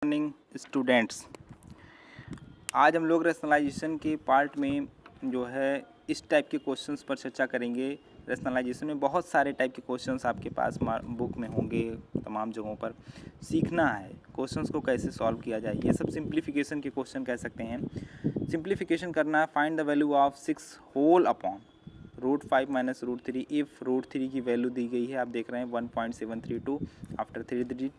Morning students. आज हम लोग रैशनलाइजेशन के पार्ट में जो है इस टाइप के क्वेश्चंस पर चर्चा करेंगे। रैशनलाइजेशन में बहुत सारे टाइप के क्वेश्चंस आपके पास बुक में होंगे, तमाम जगहों पर सीखना है क्वेश्चंस को कैसे सॉल्व किया जाए। ये सब सिंप्लीफिकेशन के क्वेश्चन कह सकते हैं। सिंप्लीफिकेशन करना है, find the value of 6 whole upon √5 minus √3 if √3 की वैल्यू दी गई है, आप देख रहे हैं 1.732 आफ्टर 3 डिजिट,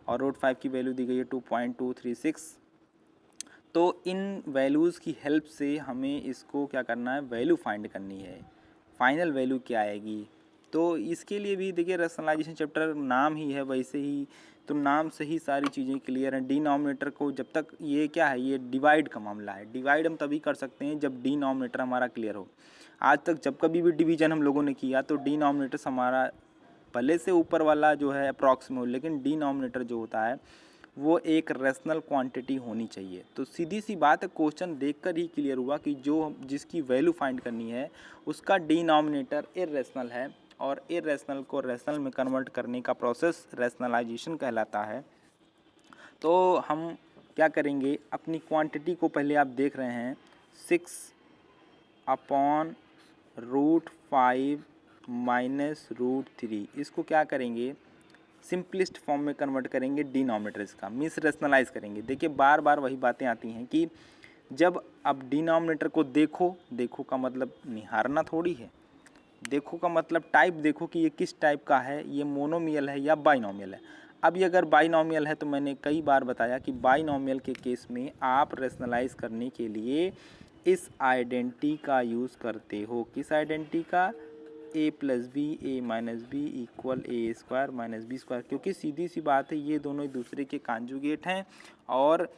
और √5 की वैल्यू दी गई है 2.236। तो इन वैल्यूज़ की हेल्प से हमें इसको क्या करना है, वैल्यू फाइंड करनी है, फाइनल वैल्यू क्या आएगी। तो इसके लिए भी देखिए रैशनलाइजेशन चैप्टर नाम ही है वैसे ही, तो नाम से ही सारी चीज़ें क्लियर हैं। डिनोमिनेटर को जब तक ये क्या है, ये डिवाइड का मामला है। डिवाइड हम तभी कर सकते हैं जब डिनोमिनेटर हमारा क्लियर हो। आज तक जब कभी भी डिवीजन हम लोगों ने किया तो डिनोमिनेटर हमारा भले से ऊपर वाला जो है अप्रॉक्सिमेट, लेकिन डिनोमिनेटर जो होता है वो एक रेशनल क्वांटिटी होनी चाहिए। तो सीधी सी बात है, क्वेश्चन देखकर ही क्लियर हुआ कि जो जिसकी वैल्यू फाइंड करनी है उसका डिनोमिनेटर इर्रेशनल है, और इर्रेशनल को रेशनल में कन्वर्ट करने का प्रोसेस रैशनलाइजेशन कहलाता है। तो हम क्या करेंगे, अपनी क्वांटिटी को पहले आप देख रहे हैं 6 अपॉन √5 माइनस √3, इसको क्या करेंगे, सिंपलिस्ट फॉर्म में कन्वर्ट करेंगे डिनोमिनेटर इसका, मीन्स रेशनलाइज करेंगे। देखिए बार बार वही बातें आती हैं कि जब अब डिनोमिनेटर को देखो का मतलब निहारना थोड़ी है, देखो का मतलब टाइप देखो कि ये किस टाइप का है, ये मोनोमियल है या बाइनोमियल है। अब ये अगर बाइनोमियल है तो मैंने कई बार बताया कि बाइनोमियल के केस में आप रेशनलाइज करने के लिए इस आइडेंटिटी का यूज़ करते हो। किस आइडेंटिटी का, a plus B A minus B equal A square minus B square, क्योंकि सीधी सी बात है ये दोनों एक दूसरे के कांजुगेट हैं, और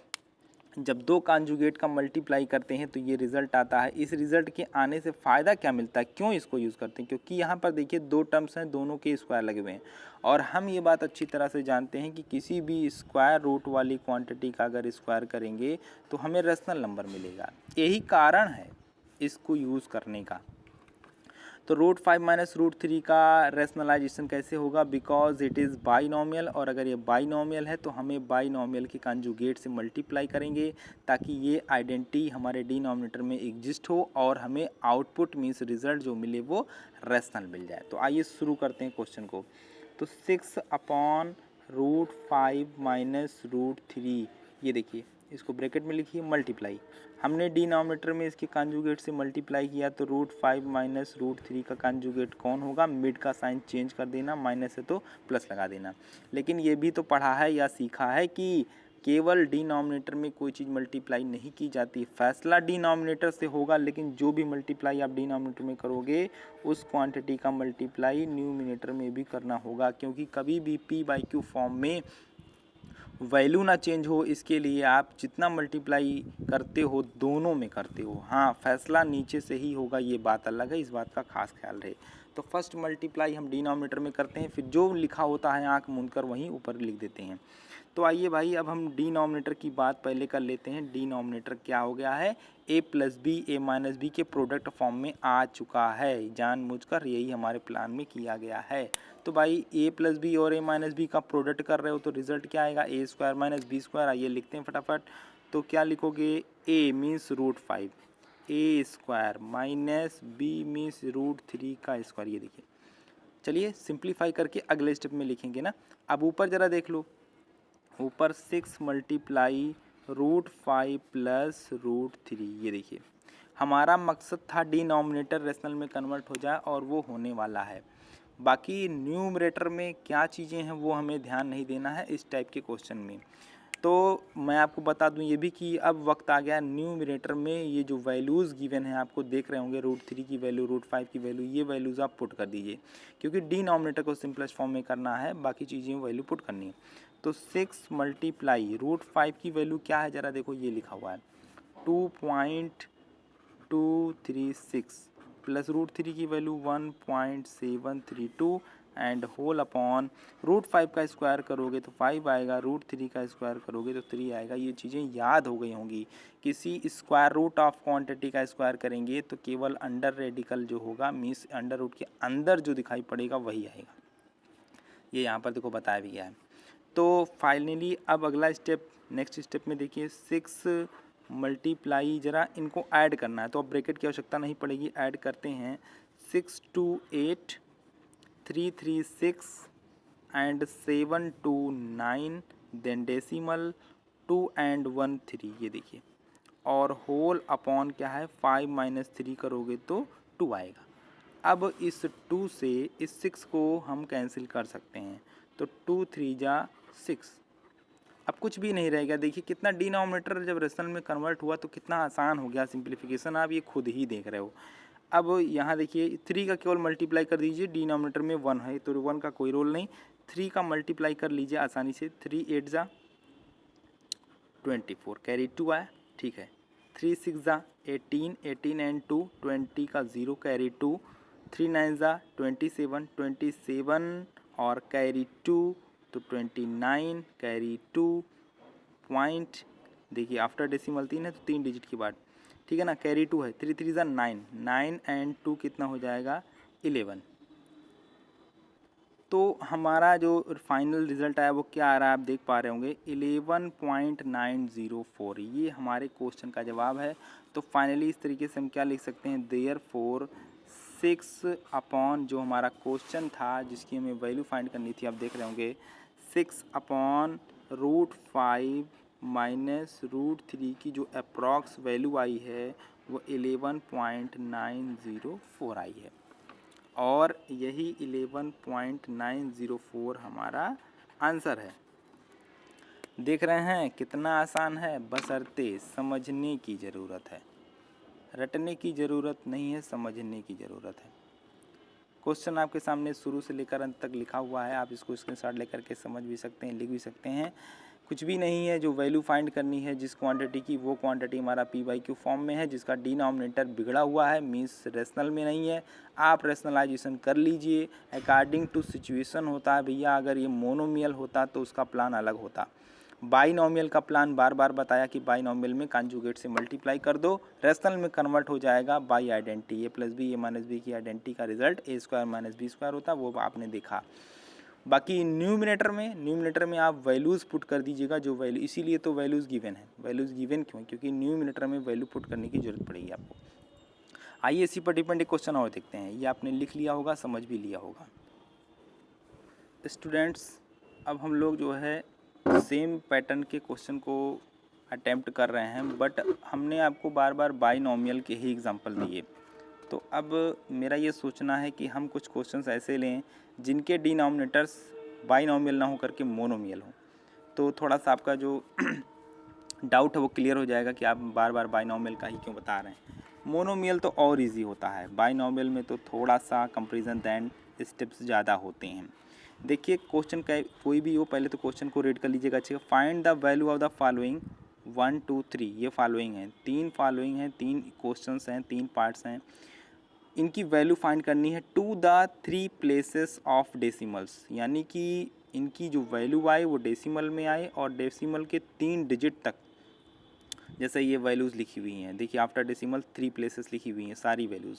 जब दो कांजुगेट का मल्टीप्लाई करते हैं तो ये रिज़ल्ट आता है। इस रिज़ल्ट के आने से फ़ायदा क्या मिलता है, क्यों इसको यूज़ करते हैं, क्योंकि यहाँ पर देखिए दो टर्म्स हैं, दोनों के स्क्वायर लगे हुए हैं, और हम ये बात अच्छी तरह से जानते हैं कि किसी भी स्क्वायर रूट वाली क्वांटिटी का अगर स्क्वायर करेंगे तो हमें रेशनल नंबर मिलेगा। यही कारण है इसको यूज़ करने का। तो √5 माइनस √3 का रैशनलाइजेशन कैसे होगा, बिकॉज इट इज़ बाइनोमियल, और अगर ये बाइनोमियल है तो हमें बाइनोमियल के कंजुगेट से मल्टीप्लाई करेंगे ताकि ये आइडेंटिटी हमारे डिनोमिनेटर में एग्जिस्ट हो और हमें आउटपुट मीन्स रिजल्ट जो मिले वो रैशनल मिल जाए। तो आइए शुरू करते हैं क्वेश्चन को। तो 6 अपॉन √5 माइनस √3, ये देखिए इसको ब्रैकेट में लिखिए मल्टीप्लाई, हमने डिनोमिनेटर में इसके कंजुगेट से मल्टीप्लाई किया तो √5 माइनस √3 का कंजुगेट कौन होगा, मिड का साइन चेंज कर देना, माइनस है तो प्लस लगा देना। लेकिन ये भी तो पढ़ा है या सीखा है कि केवल डिनोमिनेटर में कोई चीज़ मल्टीप्लाई नहीं की जाती, फैसला डिनोमिनेटर से होगा, लेकिन जो भी मल्टीप्लाई आप डिनोमिनेटर में करोगे उस क्वांटिटी का मल्टीप्लाई न्यूमिनेटर में भी करना होगा, क्योंकि कभी भी p/q फॉर्म में वैल्यू ना चेंज हो, इसके लिए आप जितना मल्टीप्लाई करते हो दोनों में करते हो। हाँ, फैसला नीचे से ही होगा, ये बात अलग है, इस बात का खास ख्याल रहे। तो फर्स्ट मल्टीप्लाई हम डिनोमिनेटर में करते हैं, फिर जो लिखा होता है आंख मूंद कर वहीं ऊपर लिख देते हैं। तो आइए भाई अब हम डिनोमिनेटर की बात पहले कर लेते हैं। डिनोमिनेटर क्या हो गया है, a plus B A minus B के प्रोडक्ट फॉर्म में आ चुका है, जानबूझकर यही हमारे प्लान में किया गया है। तो भाई a प्लस बी और a माइनस बी का प्रोडक्ट कर रहे हो तो रिजल्ट क्या आएगा, a square minus B square. आइए लिखते हैं फटाफट। तो क्या लिखोगे, a means √5, a square minus b means √3 का स्क्वायर। ये देखिए, चलिए सिंप्लीफाई करके अगले स्टेप में लिखेंगे ना। अब ऊपर ज़रा देख लो, ऊपर 6 मल्टीप्लाई √5 प्लस √3, ये देखिए हमारा मकसद था डिनोमिनेटर रेशनल में कन्वर्ट हो जाए और वो होने वाला है। बाकी न्यूमरेटर में क्या चीज़ें हैं वो हमें ध्यान नहीं देना है इस टाइप के क्वेश्चन में। तो मैं आपको बता दूं ये भी कि अब वक्त आ गया न्यूमरेटर में ये जो वैल्यूज़ गिवन है, आपको देख रहे होंगे √3 की वैल्यू, √5 की वैल्यू, ये वैल्यूज़ आप पुट कर दीजिए, क्योंकि डिनोमिनेटर को सिंपलेस्ट फॉर्म में करना है, बाकी चीज़ें वैल्यू पुट करनी है। तो 6 मल्टीप्लाई √5 की वैल्यू क्या है, ज़रा देखो ये लिखा हुआ है 2.236 प्लस √3 की वैल्यू 1.732 एंड होल अपॉन √5 का स्क्वायर करोगे तो 5 आएगा, √3 का स्क्वायर करोगे तो 3 आएगा। ये चीज़ें याद हो गई होंगी। किसी स्क्वायर रूट ऑफ क्वांटिटी का स्क्वायर करेंगे तो केवल अंडर रेडिकल जो होगा मीन्स अंडर रूट के अंदर जो दिखाई पड़ेगा वही आएगा। ये यहाँ पर देखो बताया भी गया है। तो फाइनली अब अगला स्टेप, नेक्स्ट स्टेप में देखिए 6 मल्टीप्लाई, ज़रा इनको ऐड करना है तो अब ब्रैकेट की आवश्यकता नहीं पड़ेगी, ऐड करते हैं 6 2 8 3 3 6 एंड 7 2 9, देन डेसिमल 2 एंड 1 3, ये देखिए, और होल अपॉन क्या है 5 माइनस 3 करोगे तो 2 आएगा। अब इस 2 से इस 6 को हम कैंसिल कर सकते हैं, तो 2 3 जा 6, अब कुछ भी नहीं रहेगा। देखिए कितना डिनोमिनेटर जब रेशनल में कन्वर्ट हुआ तो कितना आसान हो गया सिंप्लीफिकेशन, आप ये खुद ही देख रहे हो। अब यहाँ देखिए 3 का केवल मल्टीप्लाई कर दीजिए, डिनोमिनेटर में 1 है तो 1 का कोई रोल नहीं, 3 का मल्टीप्लाई कर लीजिए आसानी से, 3 8 जा 24, कैरी 2 आया, ठीक है। 3 6 जा 18, 18 एंड 2 20 का 0, कैरी 2, 3 9 जा 27, 27 और कैरी 2, तो 29, कैरी 2 पॉइंट, देखिए आफ्टर डेसिमल 3 है तो 3 डिजिट के बाद, ठीक है ना, कैरी 2 है, 3 3 जा 9, 9 एंड 2 कितना हो जाएगा 11। तो हमारा जो फाइनल रिजल्ट आया वो क्या आ रहा है आप देख पा रहे होंगे 11.904, ये हमारे क्वेश्चन का जवाब है। तो फाइनली इस तरीके से हम क्या लिख सकते हैं, देयरफॉर 6 अपॉन जो हमारा क्वेश्चन था जिसकी हमें वैल्यू फाइंड करनी थी, आप देख रहे होंगे 6 अपॉन √5 माइनस √3 की जो अप्रॉक्स वैल्यू आई है वो 11.904 आई है, और यही 11.904 हमारा आंसर है। देख रहे हैं कितना आसान है, बशर्ते समझने की ज़रूरत है, रटने की ज़रूरत नहीं है, समझने की ज़रूरत है। क्वेश्चन आपके सामने शुरू से लेकर अंत तक लिखा हुआ है, आप इसको स्क्रीनशॉट लेकर के समझ भी सकते हैं, लिख भी सकते हैं। कुछ भी नहीं है, जो वैल्यू फाइंड करनी है जिस क्वांटिटी की, वो क्वांटिटी हमारा p/q फॉर्म में है, जिसका डिनोमिनेटर बिगड़ा हुआ है, मीन्स रेशनल में नहीं है। आप रेशनलाइजेशन कर लीजिए, अकॉर्डिंग टू सिचुएशन होता है भैया। अगर ये मोनोमियल होता तो उसका प्लान अलग होता। बाइनोमियल का प्लान बार बार बताया कि बाइनोमियल में कॉन्जुगेट से मल्टीप्लाई कर दो, रेशनल में कन्वर्ट हो जाएगा by identity, a plus B, a minus B की आइडेंटिटी का result a square minus B square होता, वो आपने देखा। बाकी न्यूमिनेटर में आप वैल्यूज़ पुट कर दीजिएगा, जो वैल्यू, इसीलिए तो वैल्यूज़ गिवन है। वैल्यूज़ गिवन क्यों? क्योंकि न्यूमिनेटर में वैल्यू पुट करने की जरूरत पड़ेगी आपको। आइए इसी पर डिपेंड एक क्वेश्चन और देखते हैं, ये आपने लिख लिया होगा, समझ भी लिया होगा। स्टूडेंट्स, अब हम लोग जो है सेम पैटर्न के क्वेश्चन को अटेम्प्ट कर रहे हैं, बट हमने आपको बार बार बाइनोमियल के ही एग्जांपल दिए। तो अब मेरा ये सोचना है कि हम कुछ क्वेश्चंस ऐसे लें जिनके डिनोमिनेटर्स बाइनोमियल ना हो करके मोनोमियल हो, तो थोड़ा सा आपका जो डाउट है वो क्लियर हो जाएगा कि आप बार बार बाइनोमियल का ही क्यों बता रहे हैं। मोनोमियल तो और इजी होता है, बाइनोमियल में तो थोड़ा सा कंपेरिजन दैन स्टेप्स ज़्यादा होते हैं। देखिए क्वेश्चन का कोई भी हो, पहले तो क्वेश्चन को रीड कर लीजिएगा अच्छे। Find the value of the following 1 2 3, ये फॉलोइंग है, 3 फॉलोइंग हैं, 3 क्वेश्चंस हैं, 3 पार्ट्स हैं, इनकी वैल्यू फाइंड करनी है to the 3 places of decimals, यानी कि इनकी जो वैल्यू आए वो डेसिमल में आए और डेसिमल के 3 डिजिट तक। जैसे ये वैल्यूज़ लिखी हुई हैं, देखिए आफ्टर डेसिमल 3 प्लेसेस लिखी हुई हैं सारी वैल्यूज़।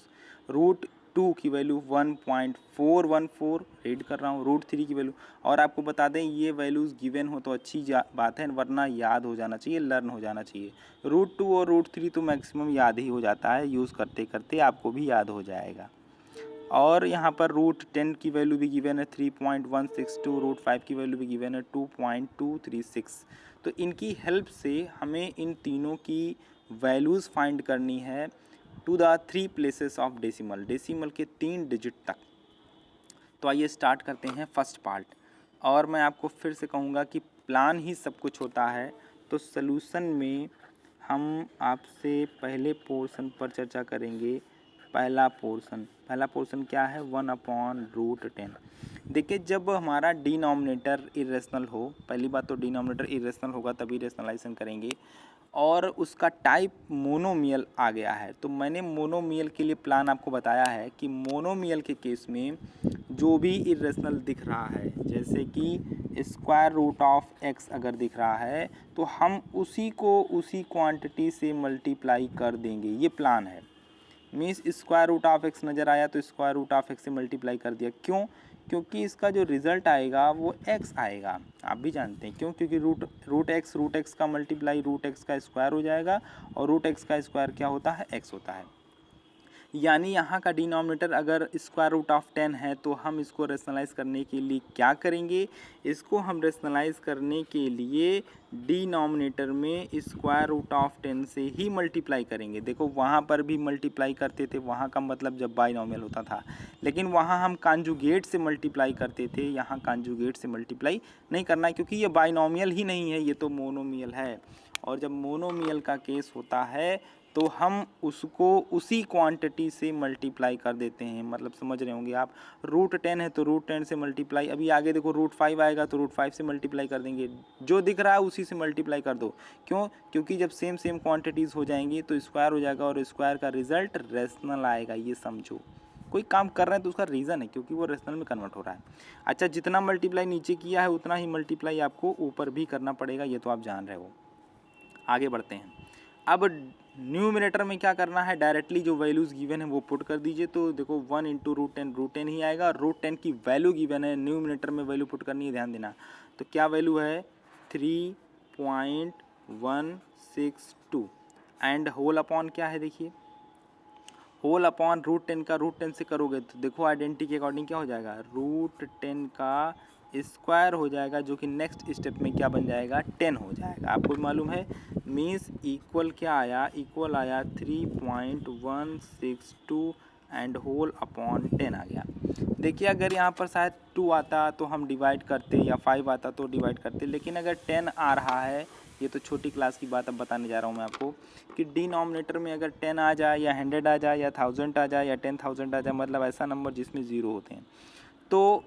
√2 की वैल्यू 1.414 रीड कर रहा हूँ, √3 की वैल्यू, और आपको बता दें ये वैल्यूज़ गिवन हो तो अच्छी बात है, वरना याद हो जाना चाहिए, लर्न हो जाना चाहिए। √2 और √3 तो मैक्सिमम याद ही हो जाता है, यूज़ करते करते आपको भी याद हो जाएगा। और यहाँ पर √10 की वैल्यू भी गिवन है 3.162, √5 की वैल्यू भी गिवन है 2.236। तो इनकी हेल्प से हमें इन तीनों की वैल्यूज़ फाइंड करनी है to the 3 places of decimal, decimal के 3 डिजिट तक। तो आइए स्टार्ट करते हैं फर्स्ट पार्ट। और मैं आपको फिर से कहूँगा कि प्लान ही सब कुछ होता है, तो सॉल्यूशन में हम आपसे पहले पोर्शन पर चर्चा करेंगे। पहला पोर्शन क्या है, 1/√10। देखिए जब हमारा डिनोमिनेटर इरेशनल हो, पहली बात तो डिनोमिनेटर इरेशनल होगा तभी रेशनलाइजेशन करेंगे, और उसका टाइप मोनोमियल आ गया है। तो मैंने मोनोमियल के लिए प्लान आपको बताया है कि मोनोमियल के केस में जो भी इरेशनल दिख रहा है, जैसे कि स्क्वायर रूट ऑफ x अगर दिख रहा है तो हम उसी को उसी क्वांटिटी से मल्टीप्लाई कर देंगे, ये प्लान है। Means square root of x नज़र आया तो स्क्वायर रूट ऑफ x से मल्टीप्लाई कर दिया। क्यों? क्योंकि इसका जो रिज़ल्ट आएगा वो x आएगा। आप भी जानते हैं क्यों, क्योंकि रूट एक्स का मल्टीप्लाई रूट एक्स का स्क्वायर हो जाएगा और रूट एक्स का स्क्वायर क्या होता है, x होता है। यानी यहाँ का डिनोमिनेटर अगर स्क्वायर रूट ऑफ 10 है तो हम इसको रेशनलाइज करने के लिए क्या करेंगे, इसको हम रेशनलाइज करने के लिए डिनोमिनेटर में स्क्वायर रूट ऑफ 10 से ही मल्टीप्लाई करेंगे। देखो वहाँ पर भी मल्टीप्लाई करते थे, वहाँ का मतलब जब बाइनोमियल होता था, लेकिन वहाँ हम कॉन्जुगेट से मल्टीप्लाई करते थे, यहाँ कॉन्जुगेट से मल्टीप्लाई नहीं करना है क्योंकि ये बाइनोमियल ही नहीं है, ये तो मोनोमियल है। और जब मोनोमियल का केस होता है तो हम उसको उसी क्वांटिटी से मल्टीप्लाई कर देते हैं। मतलब समझ रहे होंगे आप, रूट 10 है तो रूट 10 से मल्टीप्लाई, अभी आगे देखो रूट 5 आएगा तो रूट 5 से मल्टीप्लाई कर देंगे, जो दिख रहा है उसी से मल्टीप्लाई कर दो। क्यों, क्योंकि जब सेम सेम क्वांटिटीज़ हो जाएंगी तो स्क्वायर हो जाएगा और स्क्वायर का रिजल्ट रेशनल आएगा। ये समझो, कोई काम कर रहे हैं तो उसका रीज़न है क्योंकि वो रेशनल में कन्वर्ट हो रहा है। अच्छा, जितना मल्टीप्लाई नीचे किया है उतना ही मल्टीप्लाई आपको ऊपर भी करना पड़ेगा, ये तो आप जान रहे हो। आगे बढ़ते हैं। अब न्यूमिनेटर में क्या करना है, डायरेक्टली जो वैल्यूज़ गिवन है वो पुट कर दीजिए। तो देखो 1 इंटू रूट 10 ही आएगा, रूट 10 की वैल्यू गिवन है, न्यूमिनेटर में वैल्यू पुट करनी है, ध्यान देना। तो क्या वैल्यू है, 3.162 एंड होल अपॉन क्या है, देखिए होल अपॉन रूट 10 का रूट 10 से करोगे तो देखो आइडेंटिटी के अकॉर्डिंग क्या हो जाएगा, रूट 10 का स्क्वायर हो जाएगा, जो कि नेक्स्ट स्टेप में क्या बन जाएगा, 10 हो जाएगा। आपको मालूम है, मीन्स इक्वल क्या आया, इक्वल आया 3.162 एंड होल अपॉन 10 आ गया। देखिए अगर यहाँ पर शायद 2 आता तो हम डिवाइड करते, या 5 आता तो डिवाइड करते, लेकिन अगर 10 आ रहा है, ये तो छोटी क्लास की बात अब बताने जा रहा हूँ मैं आपको, कि डिनोमिनेटर में अगर 10 आ जाए या 100 आ जाए या 1000 आ जाए या 10,000 आ जाए, मतलब ऐसा नंबर जिसमें ज़ीरो होते हैं, तो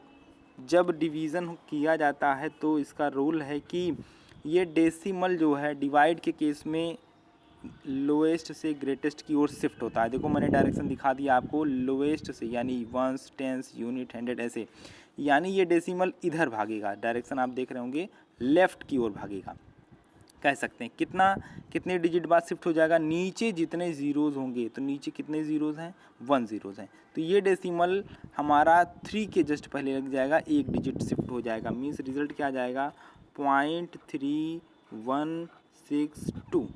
जब डिवीज़न किया जाता है तो इसका रूल है कि ये डेसिमल जो है डिवाइड के केस में लोएस्ट से ग्रेटेस्ट की ओर शिफ्ट होता है। देखो मैंने डायरेक्शन दिखा दिया आपको, लोएस्ट से यानी वंस, टेंस, यूनिट, 100 ऐसे, यानी ये डेसिमल इधर भागेगा, डायरेक्शन आप देख रहे होंगे लेफ़्ट की ओर भागेगा। कह सकते हैं कितने डिजिट बाद शिफ्ट हो जाएगा, नीचे जितने ज़ीरोज़ होंगे, तो नीचे कितने ज़ीरोज़ हैं, 1 ज़ीरोज़ हैं, तो ये डेसिमल हमारा 3 के जस्ट पहले लग जाएगा, एक डिजिट शिफ्ट हो जाएगा। मीन्स रिजल्ट क्या आ जाएगा, 0.3162।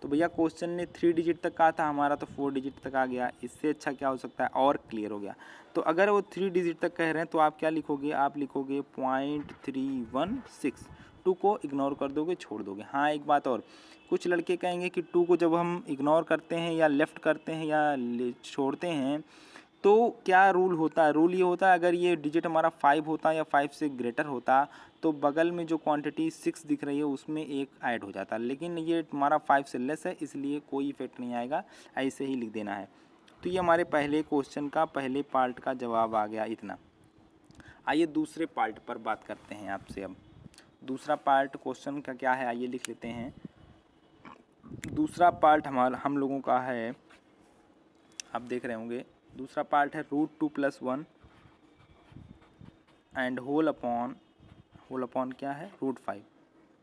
तो भैया क्वेश्चन ने 3 डिजिट तक कहा था, हमारा तो 4 डिजिट तक आ गया। इससे अच्छा क्या हो सकता है, और क्लियर हो गया। तो अगर वो 3 डिजिट तक कह रहे हैं तो आप क्या लिखोगे, आप लिखोगे 0.316। 2 को इग्नोर कर दोगे, छोड़ दोगे। हाँ एक बात और, कुछ लड़के कहेंगे कि 2 को जब हम इग्नोर करते हैं या लेफ़्ट करते हैं या छोड़ते हैं तो क्या रूल होता है, रूल ये होता है अगर ये डिजिट हमारा 5 होता या 5 से ग्रेटर होता तो बगल में जो क्वांटिटी 6 दिख रही है उसमें एक ऐड हो जाता, लेकिन ये हमारा 5 से लेस है इसलिए कोई इफेक्ट नहीं आएगा, ऐसे ही लिख देना है। तो ये हमारे पहले क्वेश्चन का पहले पार्ट का जवाब आ गया इतना। आइए दूसरे पार्ट पर बात करते हैं आपसे। अब दूसरा पार्ट क्वेश्चन का क्या है, आइए लिख लेते हैं। दूसरा पार्ट हम लोगों का है, आप देख रहे होंगे, दूसरा पार्ट है √2 + 1 एंड होल अपॉन क्या है, √5।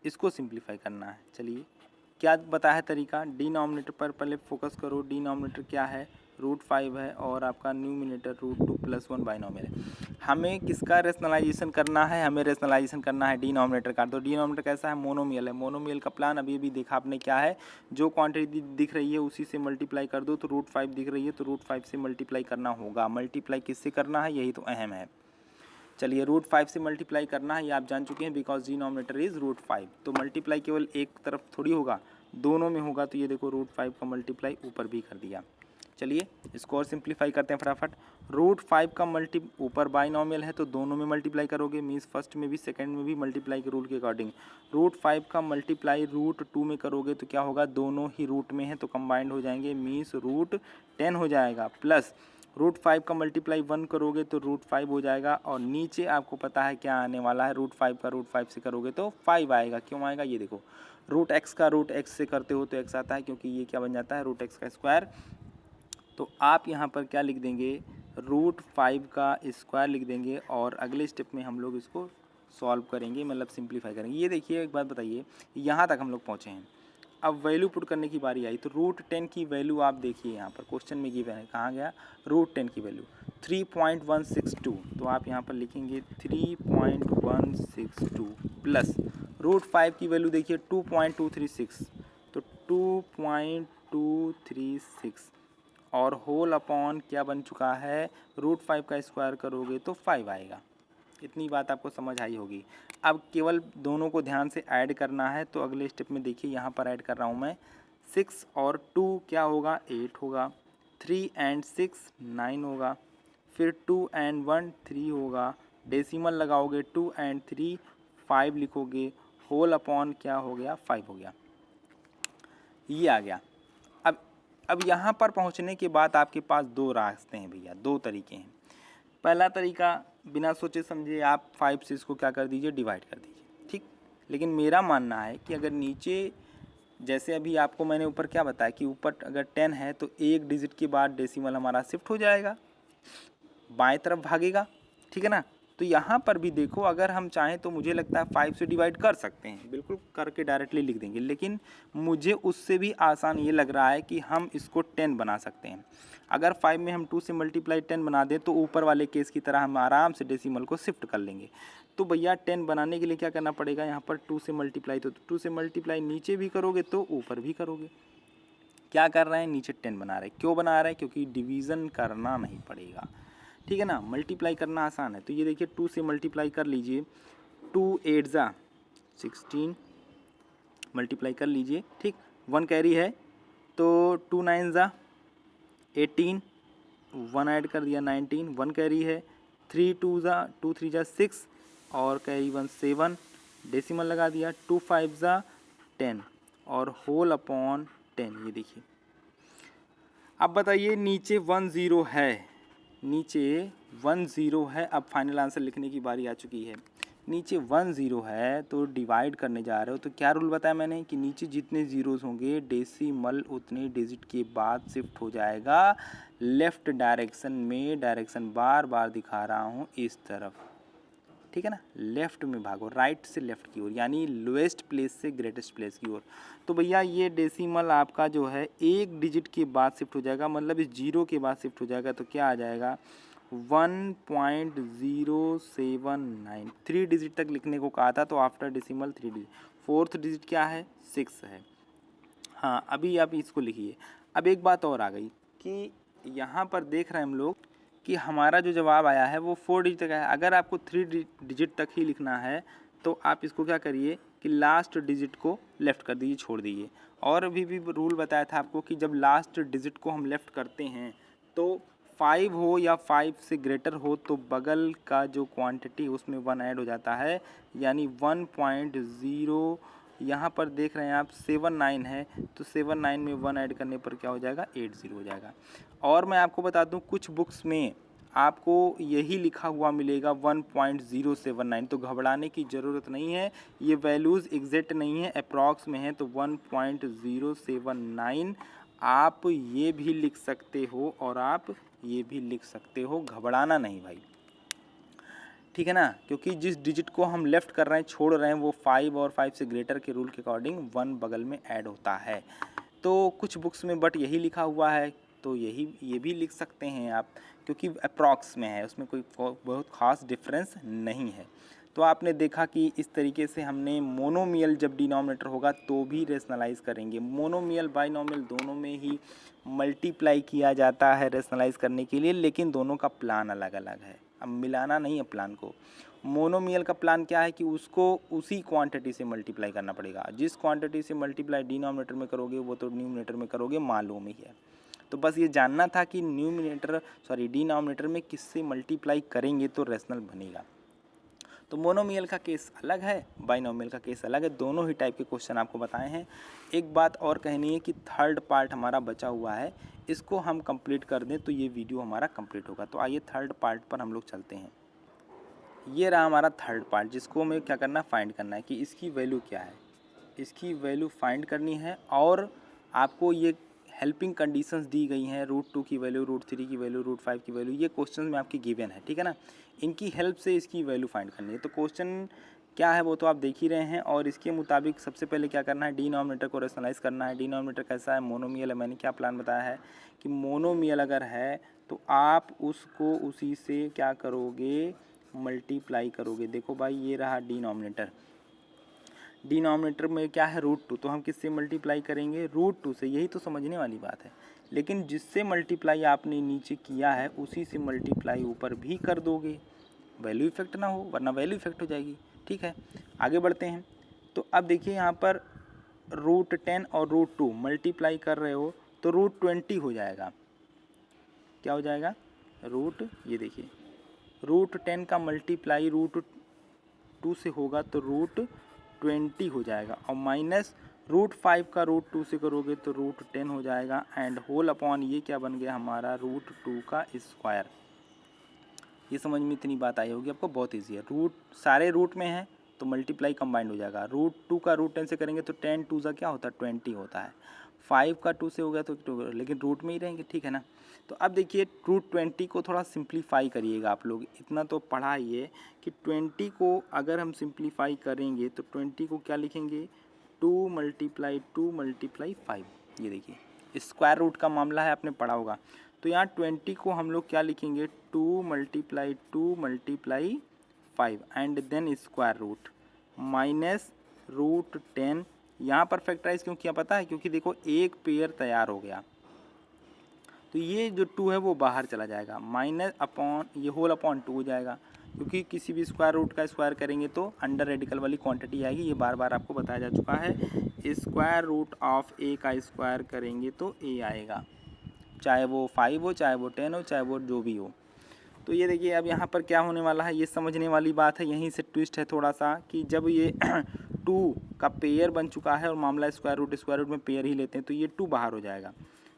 इसको सिंप्लीफाई करना है। चलिए क्या बताया है तरीका, डिनोमिनेटर पर पहले फोकस करो। डिनोमिनेटर क्या है, √5 है और आपका न्यूमिनेटर √2 + 1 बाइनोमियल है। हमें किसका रेशनलाइजेशन करना है, हमें रेशनलाइजेशन करना है डिनोमिनेटर का। तो डिनोमिनेटर कैसा है, मोनोमियल है। मोनोमियल का प्लान अभी भी देखा आपने क्या है, जो क्वांटिटी दिख रही है उसी से मल्टीप्लाई कर दो। तो √5 दिख रही है तो √5 से मल्टीप्लाई करना होगा। मल्टीप्लाई किससे करना है, यही तो अहम है। चलिए √5 से मल्टीप्लाई करना है, ये आप जान चुके हैं, बिकॉज डिनोमिनेटर इज़ √5। तो मल्टीप्लाई केवल एक तरफ थोड़ी होगा, दोनों में होगा। तो ये देखो √5 का मल्टीप्लाई ऊपर भी कर दिया। चलिए इसको और सिंप्लीफाई करते हैं फटाफट। √5 का मल्टी ऊपर बाइनोमियल है तो दोनों में मल्टीप्लाई करोगे, मीन्स फर्स्ट में भी सेकंड में भी मल्टीप्लाई के रूल के अकॉर्डिंग। √5 का मल्टीप्लाई √2 में करोगे तो क्या होगा, दोनों ही रूट में है तो कंबाइंड हो जाएंगे, मीन्स √10 हो जाएगा। प्लस √5 का मल्टीप्लाई 1 करोगे तो √5 हो जाएगा, और नीचे आपको पता है क्या आने वाला है, √5 का √5 से करोगे तो 5 आएगा। क्यों आएगा, ये देखो, √x का √x से करते हो तो x आता है, क्योंकि ये क्या बन जाता है, √x का स्क्वायर। तो आप यहाँ पर क्या लिख देंगे, √5 का स्क्वायर लिख देंगे, और अगले स्टेप में हम लोग इसको सॉल्व करेंगे, मतलब सिंप्लीफाई करेंगे। ये देखिए एक बात बताइए, यहाँ तक हम लोग पहुँचे हैं, अब वैल्यू पुट करने की बारी आई, तो √10 की वैल्यू आप देखिए यहाँ पर क्वेश्चन में गिवन है, कहाँ गया √10 की वैल्यू 3.162, तो आप यहाँ पर लिखेंगे 3.162 प्लस √5 की वैल्यू देखिए 2.236, तो 2.236 और होल अपॉन क्या बन चुका है, √5 का स्क्वायर करोगे तो 5 आएगा। इतनी बात आपको समझ आई होगी। अब केवल दोनों को ध्यान से ऐड करना है, तो अगले स्टेप में देखिए यहाँ पर ऐड कर रहा हूँ मैं 6 और 2 क्या होगा 8 होगा, 3 एंड 6 9 होगा, फिर 2 एंड 1 3 होगा, डेसिमल लगाओगे 2 एंड 3 5 लिखोगे, होल अपॉन क्या हो गया 5 हो गया, ये आ गया। अब यहाँ पर पहुँचने के बाद आपके पास दो रास्ते हैं भैया, दो तरीके हैं। पहला तरीका बिना सोचे समझे आप 5 से इसको क्या कर दीजिए डिवाइड कर दीजिए, ठीक। लेकिन मेरा मानना है कि अगर नीचे जैसे अभी आपको मैंने ऊपर क्या बताया कि ऊपर अगर 10 है तो एक डिजिट के बाद डेसिमल हमारा शिफ्ट हो जाएगा, बाएं तरफ भागेगा, ठीक है ना। तो यहाँ पर भी देखो अगर हम चाहें तो मुझे लगता है 5 से डिवाइड कर सकते हैं, बिल्कुल करके डायरेक्टली लिख देंगे, लेकिन मुझे उससे भी आसान ये लग रहा है कि हम इसको 10 बना सकते हैं। अगर 5 में हम 2 से मल्टीप्लाई 10 बना दें तो ऊपर वाले केस की तरह हम आराम से डेसिमल को शिफ्ट कर लेंगे। तो भैया 10 बनाने के लिए क्या करना पड़ेगा, यहाँ पर 2 से मल्टीप्लाई, तो 2 से मल्टीप्लाई नीचे भी करोगे तो ऊपर भी करोगे। क्या कर रहे हैं, नीचे 10 बना रहे हैं। क्यों बना रहे हैं, क्योंकि डिवीज़न करना नहीं पड़ेगा, ठीक है ना। मल्टीप्लाई करना आसान है, तो ये देखिए 2 से मल्टीप्लाई कर लीजिए, 2 8 ज़ा 16 मल्टीप्लाई कर लीजिए, ठीक। 1 कैरी है तो 2 9 ज़ा 18, 1 ऐड कर दिया 19, 1 कैरी है, 3 2 ज़ा 2 3 ज़ा 6 और कैरी 1 7, डेसिमल लगा दिया, 2 5 ज़ा 10 और होल अपॉन 10, ये देखिए। अब बताइए नीचे 1 0 है, नीचे 1 0 है। अब फाइनल आंसर लिखने की बारी आ चुकी है। नीचे 1 0 है तो डिवाइड करने जा रहे हो, तो क्या रूल बताया मैंने कि नीचे जितने ज़ीरोज़ होंगे डेसिमल उतने डिजिट के बाद शिफ्ट हो जाएगा लेफ़्ट डायरेक्शन में। डायरेक्शन बार बार दिखा रहा हूँ इस तरफ, ठीक है ना। लेफ़्ट में भागो, राइट से लेफ़्ट की ओर, यानी लोएस्ट प्लेस से ग्रेटेस्ट प्लेस की ओर। तो भैया ये डेसिमल आपका जो है एक डिजिट के बाद शिफ्ट हो जाएगा, मतलब इस 0 के बाद शिफ्ट हो जाएगा, तो क्या आ जाएगा 1.079। 3 डिजिट तक लिखने को कहा था, तो after decimal 3 digit, fourth digit क्या है 6 है। हाँ अभी आप इसको लिखिए। अब एक बात और आ गई कि यहाँ पर देख रहे हैं हम लोग कि हमारा जो जवाब आया है वो 4 डिजिट तक है। अगर आपको 3 डिजिट तक ही लिखना है तो आप इसको क्या करिए कि लास्ट डिजिट को लेफ़्ट कर दीजिए, छोड़ दीजिए। और अभी भी रूल बताया था आपको कि जब लास्ट डिजिट को हम लेफ़्ट करते हैं तो 5 हो या 5 से ग्रेटर हो तो बगल का जो क्वांटिटी उसमें 1 ऐड हो जाता है, यानी 1.0 यहाँ पर देख रहे हैं आप 79 है, तो 79 में 1 ऐड करने पर क्या हो जाएगा 80 हो जाएगा। और मैं आपको बता दूं कुछ बुक्स में आपको यही लिखा हुआ मिलेगा 1.079, तो घबराने की ज़रूरत नहीं है, ये वैल्यूज़ एग्जैक्ट नहीं है, अप्रॉक्स में है, तो 1.079 आप ये भी लिख सकते हो और आप ये भी लिख सकते हो, घबराना नहीं भाई, ठीक है ना। क्योंकि जिस डिजिट को हम लेफ़्ट कर रहे हैं छोड़ रहे हैं वो 5 और 5 से ग्रेटर के रूल के अकॉर्डिंग 1 बगल में ऐड होता है। तो कुछ बुक्स में बट यही लिखा हुआ है, तो ये भी लिख सकते हैं आप, क्योंकि अप्रॉक्स में है, उसमें कोई बहुत ख़ास डिफरेंस नहीं है। तो आपने देखा कि इस तरीके से हमने मोनोमियल जब डिनोमिनेटर होगा तो भी रेशनलाइज़ करेंगे। मोनोमियल बाइनोमियल दोनों में ही मल्टीप्लाई किया जाता है रेशनलाइज़ करने के लिए, लेकिन दोनों का प्लान अलग अलग है। अब मिलाना नहीं है प्लान को। मोनोमियल का प्लान क्या है कि उसको उसी क्वांटिटी से मल्टीप्लाई करना पड़ेगा, जिस क्वांटिटी से मल्टीप्लाई डिनोमिनेटर में करोगे वो तो न्यूमिनेटर में करोगे, मालूम ही है। तो बस ये जानना था कि डिनोमिनेटर में किससे मल्टीप्लाई करेंगे तो रेशनल बनेगा। तो मोनोमियल का केस अलग है, बाइनोमियल का केस अलग है, दोनों ही टाइप के क्वेश्चन आपको बताए हैं। एक बात और कहनी है कि थर्ड पार्ट हमारा बचा हुआ है, इसको हम कंप्लीट कर दें तो ये वीडियो हमारा कंप्लीट होगा। तो आइए थर्ड पार्ट पर हम लोग चलते हैं। ये रहा हमारा थर्ड पार्ट, जिसको हमें क्या करना है, फाइंड करना है कि इसकी वैल्यू क्या है, इसकी वैल्यू फाइंड करनी है। और आपको ये हेल्पिंग कंडीशंस दी गई हैं, √2 की वैल्यू, √3 की वैल्यू, √5 की वैल्यू, ये क्वेश्चन में आपकी गिवन है, ठीक है ना। इनकी हेल्प से इसकी वैल्यू फाइंड करनी है। तो क्वेश्चन क्या है वो तो आप देख ही रहे हैं। और इसके मुताबिक सबसे पहले क्या करना है, डिनोमिनेटर को रेशनलाइज करना है। डिनोमिनेटर कैसा है, मोनोमियल है। मैंने क्या प्लान बताया है कि मोनोमियल अगर है तो आप उसको उसी से क्या करोगे, मल्टीप्लाई करोगे। देखो भाई ये रहा डिनोमिनेटर, डिनोमिनेटर में क्या है √2, तो हम किससे मल्टीप्लाई करेंगे, √2 से। यही तो समझने वाली बात है। लेकिन जिससे मल्टीप्लाई आपने नीचे किया है उसी से मल्टीप्लाई ऊपर भी कर दोगे, वैल्यू इफेक्ट ना हो, वरना वैल्यू इफेक्ट हो जाएगी। ठीक है, आगे बढ़ते हैं। तो अब देखिए यहाँ पर √10 और √2 मल्टीप्लाई कर रहे हो तो √20 हो जाएगा। क्या हो जाएगा, ये देखिए √10 का मल्टीप्लाई √2 से होगा तो √20 हो जाएगा, और माइनस √5 का √2 से करोगे तो √10 हो जाएगा, एंड होल अपॉन ये क्या बन गया हमारा, √2 का स्क्वायर। ये समझ में इतनी बात आई होगी आपको, बहुत ईजी है। सारे रूट में है तो मल्टीप्लाई कंबाइंड हो जाएगा। √2 का √10 से करेंगे तो 10 2 का क्या होता है, 20 होता है। 5 का 2 से हो गया तो 2, लेकिन रूट में ही रहेंगे, ठीक है ना। तो अब देखिए √20 को थोड़ा सिंप्लीफाई करिएगा आप लोग। इतना तो पढ़ा ही है कि 20 को अगर हम सिंप्लीफाई करेंगे तो 20 को क्या लिखेंगे, 2 × 5। ये देखिए स्क्वायर रूट का मामला है, आपने पढ़ा होगा। तो यहाँ 20 को हम लोग क्या लिखेंगे, 2 × 5 and then square root minus √10। यहाँ पर फैक्टराइज क्यों किया पता है, क्योंकि देखो एक पेयर तैयार हो गया तो ये जो 2 है वो बाहर चला जाएगा, माइनस अपॉन ये होल अपॉन 2 हो जाएगा, क्योंकि किसी भी स्क्वायर रूट का स्क्वायर करेंगे तो अंडर रेडिकल वाली क्वांटिटी आएगी। ये बार बार आपको बताया जा चुका है। स्क्वायर रूट ऑफ a का स्क्वायर करेंगे तो a आएगा, चाहे वो 5 हो, चाहे वो 10 हो, चाहे वो जो भी हो। तो ये देखिए अब यहाँ पर क्या होने वाला है, ये समझने वाली बात है। यहीं से ट्विस्ट है थोड़ा सा कि जब ये 2 का पेयर बन चुका है और मामला स्क्वायर रूट में पेयर ही लेते हैं तो ये 2 बाहर हो जाएगा।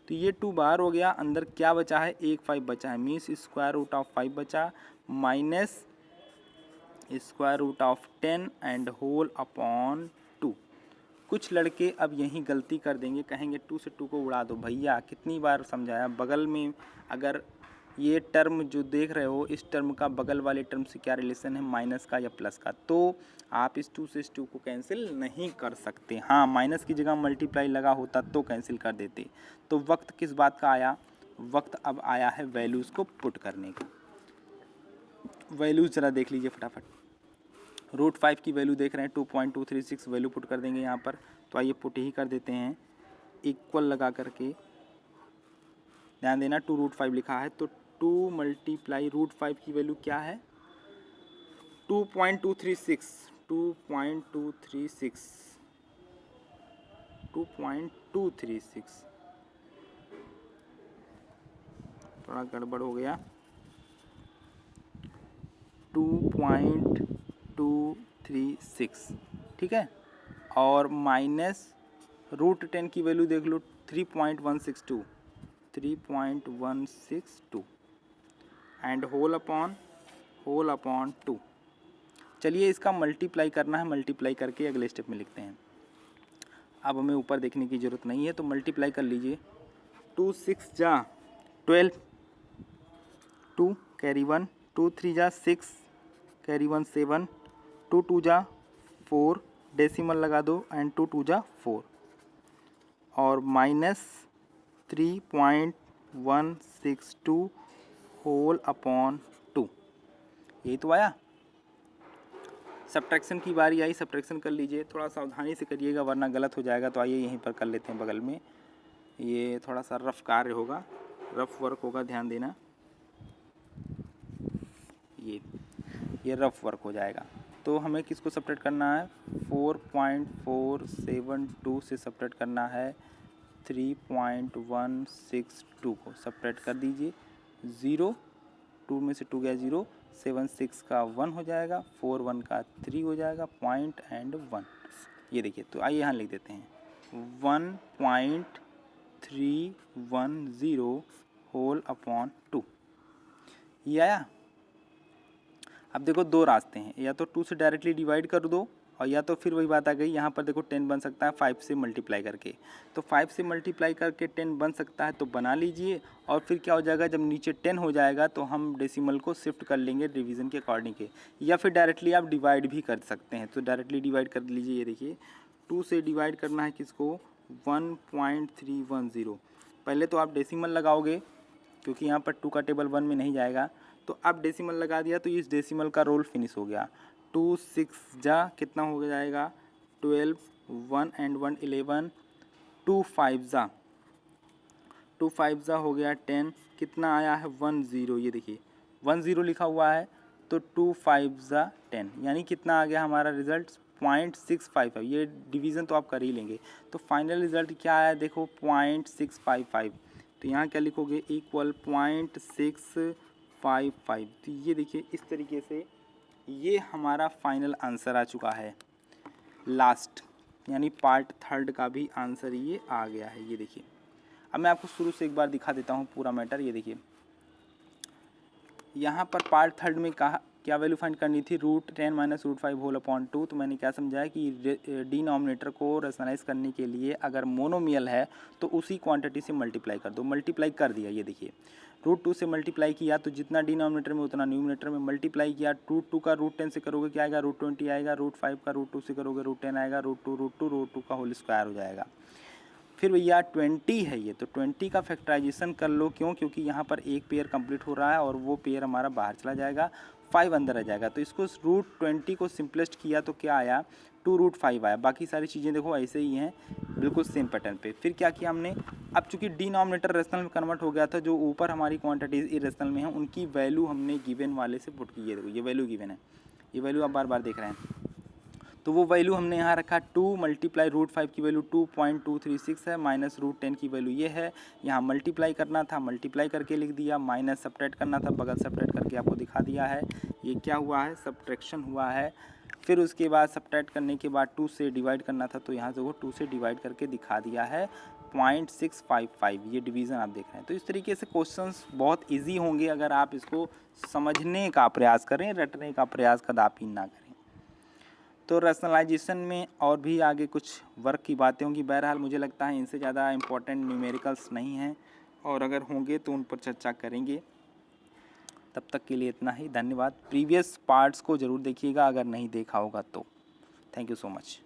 तो ये 2 बाहर हो गया, अंदर क्या बचा है, एक 5 बचा है, मीन्स स्क्वायर रूट ऑफ 5 बचा minus square root of 10 and whole upon 2। कुछ लड़के अब यहीं गलती कर देंगे, कहेंगे 2 से 2 को उड़ा दो। भैया कितनी बार समझाया, बगल में अगर ये टर्म जो देख रहे हो इस टर्म का बगल वाले टर्म से क्या रिलेशन है, माइनस का या प्लस का, तो आप इस 2 से इस 2 को कैंसिल नहीं कर सकते। हाँ माइनस की जगह मल्टीप्लाई लगा होता तो कैंसिल कर देते। तो वक्त किस बात का आया, वक्त अब आया है वैल्यूज़ को पुट करने का। वैल्यूज़ ज़रा देख लीजिए फटाफट। √5 की वैल्यू देख रहे हैं 2.236 वैल्यू पुट कर देंगे यहाँ पर। तो आइए पुट ही कर देते हैं, इक्वल लगा करके। ध्यान देना 2√5 लिखा है तो 2 × √5 की वैल्यू क्या है, 2.236 थोड़ा गड़बड़ हो गया, 2.236 ठीक है। और माइनस √10 की वैल्यू देख लो 3.162 एंड होल अपॉन 2। चलिए इसका मल्टीप्लाई करना है, मल्टीप्लाई करके अगले स्टेप में लिखते हैं। अब हमें ऊपर देखने की ज़रूरत नहीं है तो मल्टीप्लाई कर लीजिए। 2 6 जा 12, 2 कैरी 1, 2 3 जा 6 कैरी 1 7, 2 2 जा 4 डेसिमल लगा दो एंड 2 2 जा 4 और माइनस 3.162 होल अपॉन 2। यही तो आया। सब्ट्रैक्शन की बारी आई, सब्ट्रैक्शन कर लीजिए, थोड़ा सावधानी से करिएगा वरना गलत हो जाएगा। तो आइए यहीं पर कर लेते हैं बगल में। ये थोड़ा सा रफ कार्य होगा, रफ वर्क होगा, ध्यान देना। ये रफ वर्क हो जाएगा। तो हमें किसको सब्ट्रैक्ट करना है, 4.472 से सब्ट्रैक्ट करना है 3.162 को। सब्ट्रैक्ट कर दीजिए, 0 2 में से 2 गया 0, 7 6 का 1 हो जाएगा, 4 1 का 3 हो जाएगा, पॉइंट एंड 1। ये देखिए, तो आइए यहाँ लिख देते हैं 1.310 होल अपॉन 2। ये आया। अब देखो दो रास्ते हैं, या तो 2 से डायरेक्टली डिवाइड कर दो और या तो फिर वही बात आ गई, यहाँ पर देखो 10 बन सकता है 5 से मल्टीप्लाई करके, तो 5 से मल्टीप्लाई करके 10 बन सकता है तो बना लीजिए। और फिर क्या हो जाएगा, जब नीचे 10 हो जाएगा तो हम डेसिमल को शिफ्ट कर लेंगे डिवीज़न के अकॉर्डिंग के, या फिर डायरेक्टली आप डिवाइड भी कर सकते हैं। तो डायरेक्टली डिवाइड कर लीजिए, ये देखिए 2 से डिवाइड करना है किसको, 1.310। पहले तो आप डेसिमल लगाओगे क्योंकि यहाँ पर 2 का टेबल 1 में नहीं जाएगा, तो अब डेसिमल लगा दिया तो इस डेसिमल का रोल फिनिश हो गया। 2 6 जा कितना हो जाएगा 12, 1 एंड 1 11, 2 5 जा हो गया 10, कितना आया है 10, ये देखिए 10 लिखा हुआ है, तो 2 5 जा 10, यानी कितना आ गया हमारा रिजल्ट 0.655। ये डिवीज़न तो आप कर ही लेंगे। तो फाइनल रिजल्ट क्या आया देखो 0.655, तो यहाँ क्या लिखोगे इक्वल 0.655। तो ये देखिए इस तरीके से ये हमारा फाइनल आंसर आ चुका है। लास्ट यानी पार्ट 3 का भी आंसर ये आ गया है। ये देखिए अब मैं आपको शुरू से एक बार दिखा देता हूँ पूरा मैटर। ये देखिए यहाँ पर पार्ट 3 में कहा क्या वैल्यू फाइंड करनी थी, √10 - √5 होल अपॉन 2। तो मैंने क्या समझाया कि डिनोमिनेटर को रेशनलाइज करने के लिए अगर मोनोमियल है तो उसी क्वांटिटी से मल्टीप्लाई कर दो। मल्टीप्लाई कर दिया, ये देखिए √2 से मल्टीप्लाई किया तो जितना डिनोमिनेटर में उतना न्यूमिनेटर में मल्टीप्लाई किया। √2 का √10 से करोगे क्या आएगा √20 आएगा, √5 का √2 से करोगे √10 आएगा, √2 का होल स्क्वायर हो जाएगा। फिर भैया 20 है ये, तो 20 का फैक्टराइजेशन कर लो। क्यों, क्योंकि यहाँ पर एक पेयर कंप्लीट हो रहा है और वो पेयर हमारा बाहर चला जाएगा, 5 अंदर आ जाएगा। तो इसको √20 को सिंपलेस्ट किया तो क्या आया 2√5 आया। बाकी सारी चीज़ें देखो ऐसे ही हैं बिल्कुल सेम पैटर्न पे। फिर क्या किया हमने, अब चूंकि डिनोमिनेटर रेशनल में कन्वर्ट हो गया था, जो ऊपर हमारी क्वांटिटीज इरेशनल में है उनकी वैल्यू हमने गिवन वाले से पुट की है। देखो ये वैल्यू गिवन है, ये वैल्यू आप बार बार देख रहे हैं, तो वो वैल्यू हमने यहाँ रखा 2 मल्टीप्लाई √5 की वैल्यू 2.236 है, माइनस √10 की वैल्यू ये है। यहाँ मल्टीप्लाई करना था, मल्टीप्लाई करके लिख दिया, माइनस सब्ट्रैक्ट करना था, बगल सब्ट्रैक्ट करके आपको दिखा दिया है। ये क्या हुआ है, सब्ट्रैक्शन हुआ है। फिर उसके बाद सब्ट्रैक्ट करने के बाद 2 से डिवाइड करना था, तो यहाँ से वो 2 से डिवाइड करके दिखा दिया है 0.655। ये डिवीज़न आप देख रहे हैं। तो इस तरीके से क्वेश्चंस बहुत इजी होंगे अगर आप इसको समझने का प्रयास करें, रटने का प्रयास कदापि ना करें। तो रैशनलाइजेशन में और भी आगे कुछ वर्क की बातें होंगी। बहरहाल मुझे लगता है इनसे ज़्यादा इम्पोर्टेंट न्यूमेरिकल्स नहीं हैं, और अगर होंगे तो उन पर चर्चा करेंगे। तब तक के लिए इतना ही, धन्यवाद। प्रीवियस पार्ट्स को ज़रूर देखिएगा अगर नहीं देखा होगा तो। Thank you so much.